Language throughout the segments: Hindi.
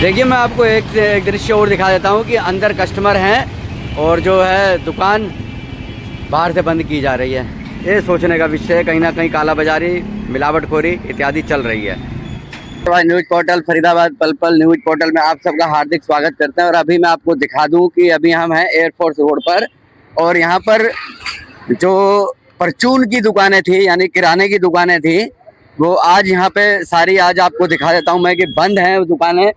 देखिए मैं आपको एक दृश्य और दिखा देता हूँ कि अंदर कस्टमर हैं और जो है दुकान बाहर से बंद की जा रही है। ये सोचने का विषय है, कहीं ना कहीं काला बाजारी, मिलावटखोरी इत्यादि चल रही है। न्यूज़ पोर्टल फरीदाबाद पल न्यूज़ पोर्टल में आप सबका हार्दिक स्वागत करते हैं। और अभी मैं आपको दिखा दूं कि अभी हम हैं एयरफोर्स रोड पर और यहाँ पर जो परचून की दुकानें थी यानी किराने की दुकानें थी वो आज यहाँ पे सारी आज आपको दिखा देता हूँ मैं कि बंद हैं दुकानें।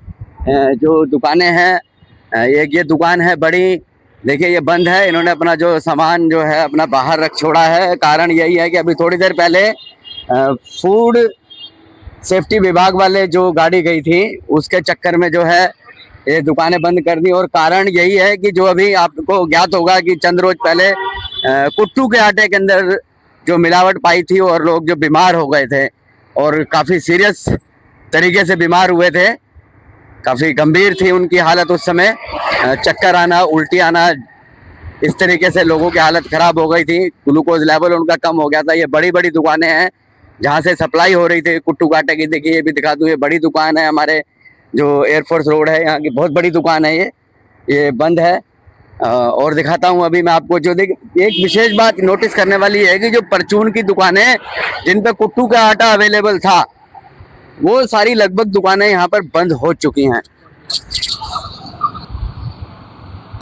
जो दुकानें हैं एक ये दुकान है बड़ी, देखिए ये बंद है। इन्होंने अपना जो सामान जो है अपना बाहर रख छोड़ा है। कारण यही है कि अभी थोड़ी देर पहले फूड सेफ्टी विभाग वाले जो गाड़ी गई थी उसके चक्कर में जो है ये दुकानें बंद कर दी। और कारण यही है कि जो अभी आपको ज्ञात होगा कि चंद रोज पहले कुट्टू के आटे के अंदर जो मिलावट पाई थी और लोग जो बीमार हो गए थे और काफ़ी सीरियस तरीके से बीमार हुए थे, काफ़ी गंभीर थी उनकी हालत उस समय। चक्कर आना, उल्टी आना, इस तरीके से लोगों की हालत ख़राब हो गई थी। ग्लूकोज लेवल उनका कम हो गया था। ये बड़ी बड़ी दुकानें हैं जहाँ से सप्लाई हो रही थी कुट्टू के आटे की। देखिए ये भी दिखा दूँ, ये बड़ी दुकान है हमारे जो एयरफोर्स रोड है यहाँ की, बहुत बड़ी दुकान है ये बंद है। और दिखाता हूँ अभी मैं आपको। जो एक विशेष बात नोटिस करने वाली है कि जो परचून की दुकानें जिन पे कुट्टू का आटा अवेलेबल था वो सारी लगभग दुकानें यहाँ पर बंद हो चुकी हैं।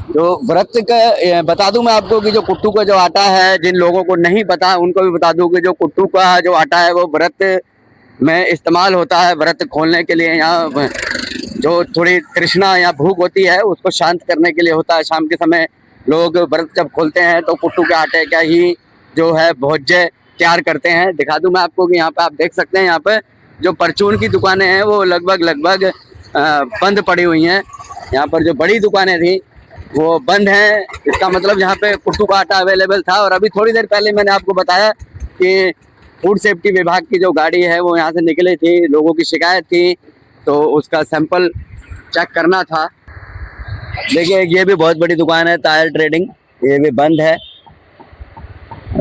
जो व्रत का बता दूं मैं आपको कि जो कुट्टू का जो आटा है, जिन लोगों को नहीं पता उनको भी बता दूं कि जो कुट्टू का जो आटा है वो व्रत में इस्तेमाल होता है। व्रत खोलने के लिए, यहाँ जो थोड़ी तृष्णा या भूख होती है उसको शांत करने के लिए होता है। शाम के समय लोग व्रत जब खोलते हैं तो कुट्टू के आटे का ही जो है भोज्य तैयार करते हैं। दिखा दूं मैं आपको कि यहाँ पे आप देख सकते हैं, यहाँ पे जो परचून की दुकानें हैं वो लगभग बंद पड़ी हुई हैं। यहाँ पर जो बड़ी दुकानें थी वो बंद हैं। इसका मतलब यहाँ पे कुट्टू का आटा अवेलेबल था। और अभी थोड़ी देर पहले मैंने आपको बताया कि फूड सेफ्टी विभाग की जो गाड़ी है वो यहाँ से निकली थी, लोगों की शिकायत थी तो उसका सैंपल चेक करना था। देखिए ये भी बहुत बड़ी दुकान है टायर ट्रेडिंग, ये भी बंद है।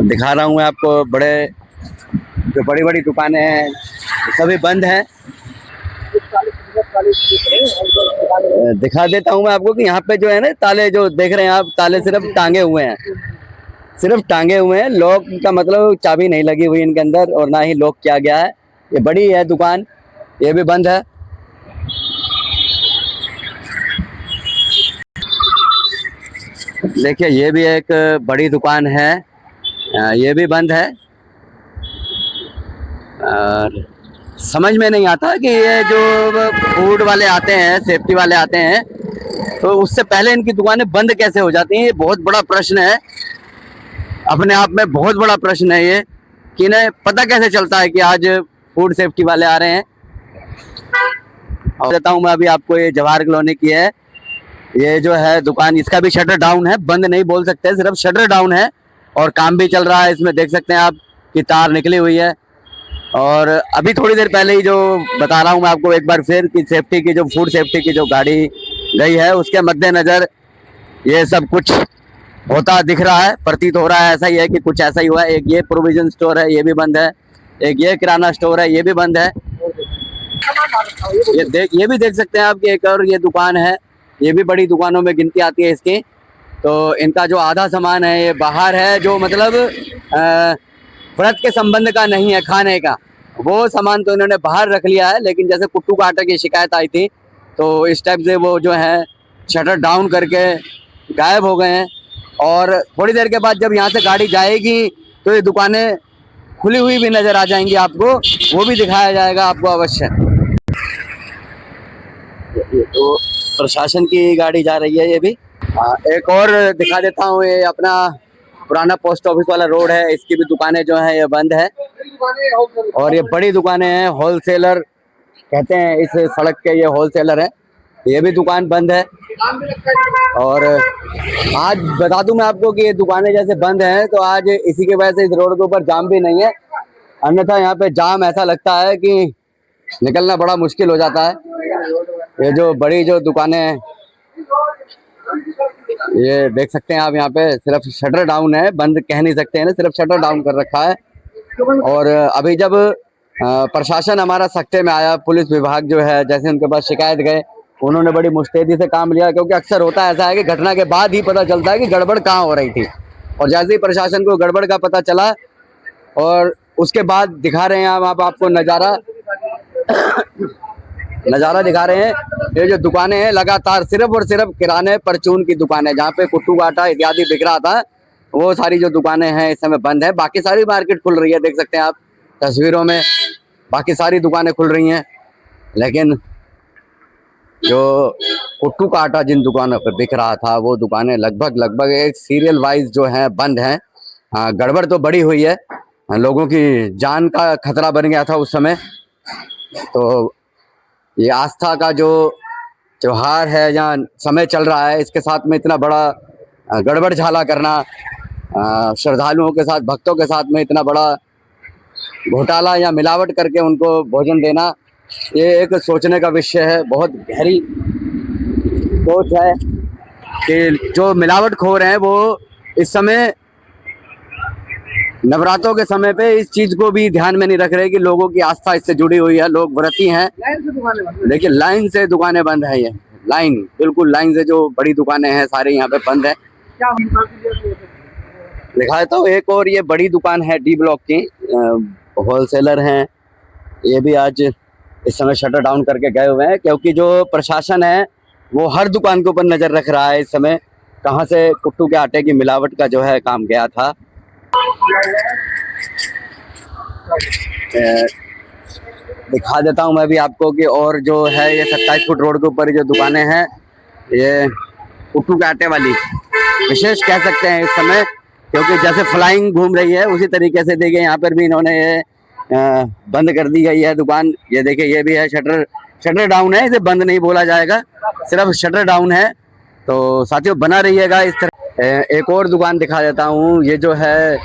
दिखा रहा हूँ मैं आपको, बड़े जो बड़ी बड़ी दुकानें हैं सभी बंद हैं। दिखा देता हूँ मैं आपको कि यहाँ पे जो है ना ताले जो देख रहे हैं आप, ताले सिर्फ टांगे हुए हैं, सिर्फ टांगे हुए हैं। लॉक का मतलब चाबी नहीं लगी हुई इनके अंदर और ना ही लॉक किया गया है। ये बड़ी है दुकान, ये भी बंद है। देखिए ये भी एक बड़ी दुकान है, ये भी बंद है। और समझ में नहीं आता कि ये जो फूड वाले आते हैं, सेफ्टी वाले आते हैं, तो उससे पहले इनकी दुकानें बंद कैसे हो जाती हैं। ये बहुत बड़ा प्रश्न है, अपने आप में बहुत बड़ा प्रश्न है ये कि इन्हें पता कैसे चलता है कि आज फूड सेफ्टी वाले आ रहे हैं। और देता हूँ मैं अभी आपको, ये जवाहर कॉलोनी की है ये जो है दुकान, इसका भी शटर डाउन है, बंद नहीं बोल सकते, सिर्फ शटर डाउन है और काम भी चल रहा है। इसमें देख सकते हैं आप कि तार निकली हुई है। और अभी थोड़ी देर पहले ही जो बता रहा हूँ मैं आपको एक बार फिर कि सेफ्टी की जो फूड सेफ्टी की जो गाड़ी गई है उसके मद्देनजर ये सब कुछ होता दिख रहा है, प्रतीत हो रहा है ऐसा ही है कि कुछ ऐसा ही हुआ है। एक ये प्रोविजन स्टोर है ये भी बंद है, एक ये किराना स्टोर है ये भी बंद है। ये भी देख सकते हैं आप कि एक और ये दुकान है, ये भी बड़ी दुकानों में गिनती आती है इसकी। तो इनका जो आधा सामान है ये बाहर है, जो मतलब व्रत के संबंध का नहीं है, खाने का, वो सामान तो इन्होंने बाहर रख लिया है। लेकिन जैसे कुट्टू का आटा की शिकायत आई थी तो इस टाइप से वो जो है शटर डाउन करके गायब हो गए हैं। और थोड़ी देर के बाद जब यहाँ से गाड़ी जाएगी तो ये दुकानें खुली हुई भी नज़र आ जाएंगी आपको, वो भी दिखाया जाएगा आपको अवश्य। तो प्रशासन की गाड़ी जा रही है ये भी। एक और दिखा देता हूँ, ये अपना पुराना पोस्ट ऑफिस वाला रोड है, इसकी भी दुकानें जो हैं ये बंद है। और ये बड़ी दुकानें हैं, होलसेलर कहते हैं इस सड़क के, ये होलसेलर है, ये भी दुकान बंद है। और आज बता दूं मैं आपको कि ये दुकानें जैसे बंद हैं तो आज इसी की वजह से इस रोड के ऊपर जाम भी नहीं है, अन्यथा यहाँ पे जाम ऐसा लगता है कि निकलना बड़ा मुश्किल हो जाता है। ये जो बड़ी जो दुकानें हैं ये देख सकते हैं आप, यहाँ पे सिर्फ शटर डाउन है, बंद कह नहीं सकते हैं ना, सिर्फ शटर डाउन कर रखा है। और अभी जब प्रशासन हमारा सख्ते में आया, पुलिस विभाग जो है जैसे उनके पास शिकायत गए उन्होंने बड़ी मुस्तैदी से काम लिया, क्योंकि अक्सर होता ऐसा है कि घटना के बाद ही पता चलता है कि गड़बड़ कहाँ हो रही थी। और जैसे ही प्रशासन को गड़बड़ का पता चला और उसके बाद दिखा रहे हैं हम आपको नज़ारा दिखा रहे हैं। ये जो दुकानें हैं लगातार सिर्फ और सिर्फ किराने परचून की दुकानें, जहाँ पे कुट्टू आटा इत्यादि बिक रहा था, वो सारी जो दुकानें हैं इस समय बंद है। बाकी सारी मार्केट खुल रही है, देख सकते हैं आप तस्वीरों में, बाकी सारी दुकानें खुल रही हैं। लेकिन जो कुट्टू का आटा जिन दुकानों पर बिक रहा था, वो दुकानें लगभग एक सीरियल वाइज जो है बंद हैं। गड़बड़ तो बड़ी हुई है, लोगों की जान का खतरा बन गया था उस समय। तो ये आस्था का जो त्योहार है, जहाँ समय चल रहा है, इसके साथ में इतना बड़ा गड़बड़ झाला करना, श्रद्धालुओं के साथ, भक्तों के साथ में इतना बड़ा घोटाला या मिलावट करके उनको भोजन देना, ये एक सोचने का विषय है। बहुत गहरी सोच है कि जो मिलावटखोर हैं वो इस समय नवरात्रों के समय पे इस चीज को भी ध्यान में नहीं रख रहे कि लोगों की आस्था इससे जुड़ी हुई है, लोग व्रती हैं। लेकिन लाइन से दुकानें बंद है, ये लाइन, बिल्कुल लाइन से जो बड़ी दुकानें हैं सारी यहाँ पे बंद है। दिखाया तो एक और ये बड़ी दुकान है डी ब्लॉक की, होलसेलर हैं, ये भी आज इस समय शटर डाउन करके गए हुए हैं, क्योंकि जो प्रशासन है वो हर दुकान के ऊपर नजर रख रहा है इस समय, कहाँ से कुट्टू के आटे की मिलावट का जो है काम गया था। दिखा देता हूँ मैं भी आपको कि और जो है ये 27 फुट रोड के ऊपर जो दुकानें हैं, ये कुट्टू के आटे वाली विशेष कह सकते हैं इस समय, क्योंकि जैसे फ्लाइंग घूम रही है उसी तरीके से देखिए यहाँ पर भी इन्होंने ये बंद कर दी गई है दुकान। ये देखिए ये भी है शटर डाउन है, इसे बंद नहीं बोला जाएगा, सिर्फ शटर डाउन है। तो साथियों बना रहिएगा इस तरह। एक और दुकान दिखा देता हूँ, ये जो है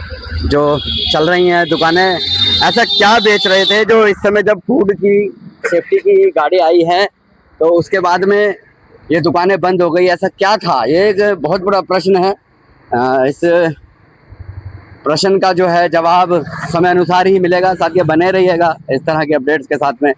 जो चल रही हैं दुकानें, ऐसा क्या बेच रहे थे जो इस समय जब फूड की सेफ्टी की गाड़ी आई है तो उसके बाद में ये दुकानें बंद हो गई, ऐसा क्या था? ये एक बहुत बड़ा प्रश्न है। इस प्रश्न का जो है जवाब समय अनुसार ही मिलेगा। साथ ये बने रहिएगा इस तरह के अपडेट्स के साथ में।